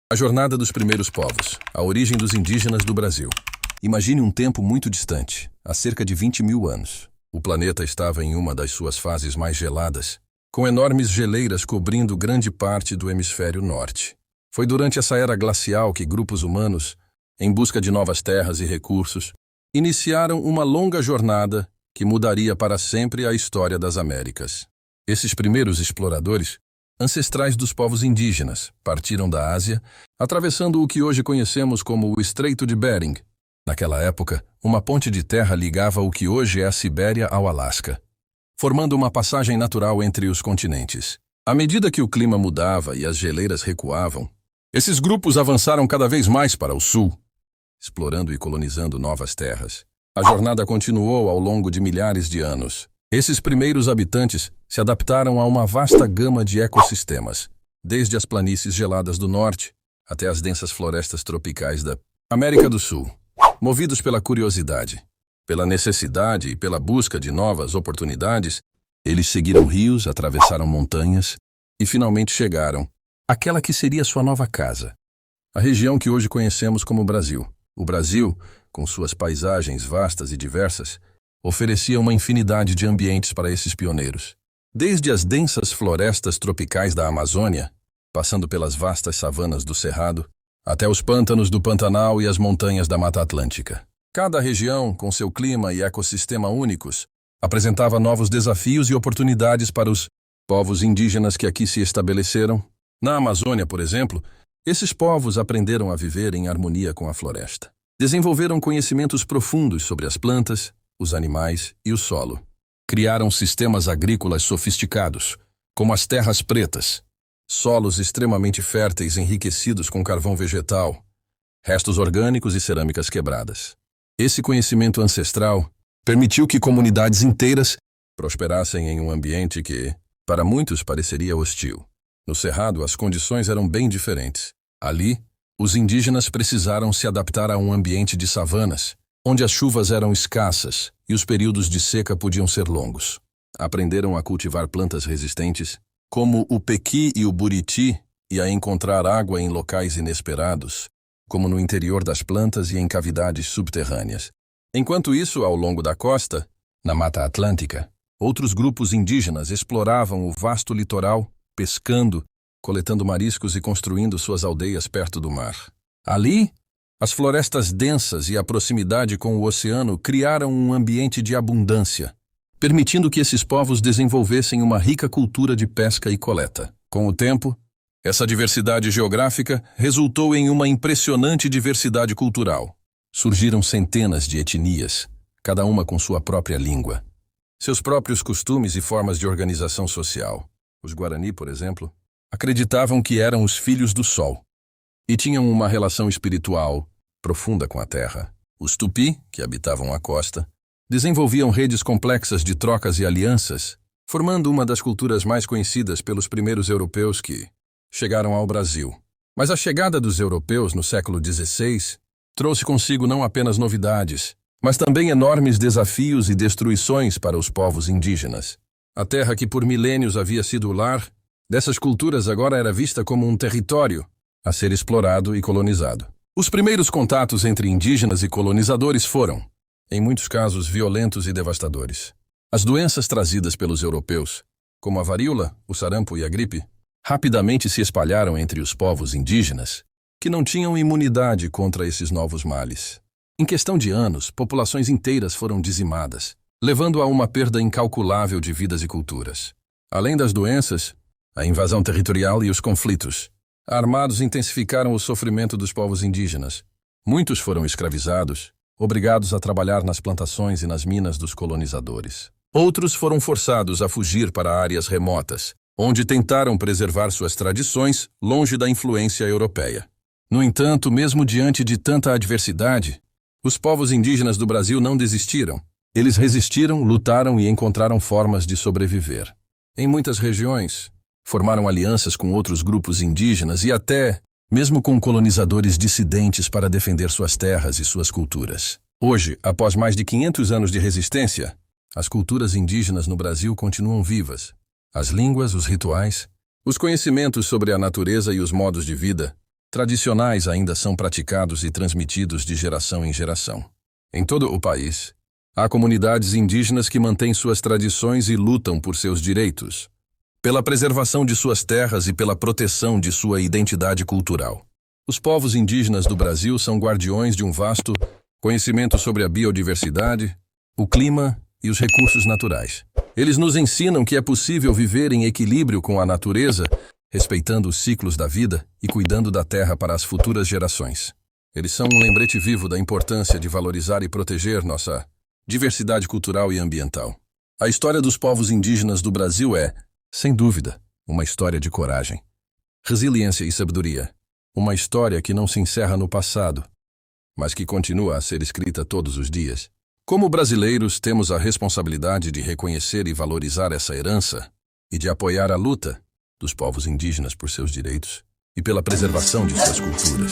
A jornada dos primeiros povos, a origem dos indígenas do Brasil. Imagine um tempo muito distante, há cerca de 20 mil anos. O planeta estava em uma das suas fases mais geladas, com enormes geleiras cobrindo grande parte do hemisfério norte. Foi durante essa era glacial que grupos humanos, em busca de novas terras e recursos, iniciaram uma longa jornada que mudaria para sempre a história das Américas. Esses primeiros exploradores, ancestrais dos povos indígenas, partiram da Ásia, atravessando o que hoje conhecemos como o Estreito de Bering. Naquela época, uma ponte de terra ligava o que hoje é a Sibéria ao Alasca, formando uma passagem natural entre os continentes. À medida que o clima mudava e as geleiras recuavam, esses grupos avançaram cada vez mais para o sul, explorando e colonizando novas terras. A jornada continuou ao longo de milhares de anos. Esses primeiros habitantes se adaptaram a uma vasta gama de ecossistemas, desde as planícies geladas do norte até as densas florestas tropicais da América do Sul. Movidos pela curiosidade, pela necessidade e pela busca de novas oportunidades, eles seguiram rios, atravessaram montanhas e finalmente chegaram àquela que seria sua nova casa, a região que hoje conhecemos como Brasil. O Brasil, com suas paisagens vastas e diversas, oferecia uma infinidade de ambientes para esses pioneiros. Desde as densas florestas tropicais da Amazônia, passando pelas vastas savanas do Cerrado, até os pântanos do Pantanal e as montanhas da Mata Atlântica. Cada região, com seu clima e ecossistema únicos, apresentava novos desafios e oportunidades para os povos indígenas que aqui se estabeleceram. Na Amazônia, por exemplo, esses povos aprenderam a viver em harmonia com a floresta. Desenvolveram conhecimentos profundos sobre as plantas, os animais e o solo. Criaram sistemas agrícolas sofisticados, como as terras pretas, solos extremamente férteis enriquecidos com carvão vegetal, restos orgânicos e cerâmicas quebradas. Esse conhecimento ancestral permitiu que comunidades inteiras prosperassem em um ambiente que, para muitos, pareceria hostil. No Cerrado, as condições eram bem diferentes. Ali, os indígenas precisaram se adaptar a um ambiente de savanas, onde as chuvas eram escassas e os períodos de seca podiam ser longos. Aprenderam a cultivar plantas resistentes, como o pequi e o buriti, e a encontrar água em locais inesperados, como no interior das plantas e em cavidades subterrâneas. Enquanto isso, ao longo da costa, na Mata Atlântica, outros grupos indígenas exploravam o vasto litoral, pescando, coletando mariscos e construindo suas aldeias perto do mar. Ali, as florestas densas e a proximidade com o oceano criaram um ambiente de abundância, permitindo que esses povos desenvolvessem uma rica cultura de pesca e coleta. Com o tempo, essa diversidade geográfica resultou em uma impressionante diversidade cultural. Surgiram centenas de etnias, cada uma com sua própria língua, seus próprios costumes e formas de organização social. Os Guarani, por exemplo, acreditavam que eram os filhos do sol e tinham uma relação espiritual profunda com a terra. Os Tupi, que habitavam a costa, desenvolviam redes complexas de trocas e alianças, formando uma das culturas mais conhecidas pelos primeiros europeus que chegaram ao Brasil. Mas a chegada dos europeus no século XVI trouxe consigo não apenas novidades, mas também enormes desafios e destruições para os povos indígenas. A terra que por milênios havia sido o lar dessas culturas agora era vista como um território a ser explorado e colonizado. Os primeiros contatos entre indígenas e colonizadores foram, em muitos casos, violentos e devastadores. As doenças trazidas pelos europeus, como a varíola, o sarampo e a gripe, rapidamente se espalharam entre os povos indígenas, que não tinham imunidade contra esses novos males. Em questão de anos, populações inteiras foram dizimadas, levando a uma perda incalculável de vidas e culturas. Além das doenças, a invasão territorial e os conflitos armados intensificaram o sofrimento dos povos indígenas. Muitos foram escravizados, obrigados a trabalhar nas plantações e nas minas dos colonizadores. Outros foram forçados a fugir para áreas remotas, onde tentaram preservar suas tradições longe da influência europeia. No entanto, mesmo diante de tanta adversidade, os povos indígenas do Brasil não desistiram. Eles resistiram, lutaram e encontraram formas de sobreviver. Em muitas regiões, formaram alianças com outros grupos indígenas e até mesmo com colonizadores dissidentes para defender suas terras e suas culturas. Hoje, após mais de 500 anos de resistência, as culturas indígenas no Brasil continuam vivas. As línguas, os rituais, os conhecimentos sobre a natureza e os modos de vida tradicionais ainda são praticados e transmitidos de geração em geração. Em todo o país, há comunidades indígenas que mantêm suas tradições e lutam por seus direitos, pela preservação de suas terras e pela proteção de sua identidade cultural. Os povos indígenas do Brasil são guardiões de um vasto conhecimento sobre a biodiversidade, o clima e os recursos naturais. Eles nos ensinam que é possível viver em equilíbrio com a natureza, respeitando os ciclos da vida e cuidando da terra para as futuras gerações. Eles são um lembrete vivo da importância de valorizar e proteger nossa diversidade cultural e ambiental. A história dos povos indígenas do Brasil é, sem dúvida, uma história de coragem, resiliência e sabedoria. Uma história que não se encerra no passado, mas que continua a ser escrita todos os dias. Como brasileiros, temos a responsabilidade de reconhecer e valorizar essa herança e de apoiar a luta dos povos indígenas por seus direitos e pela preservação de suas culturas.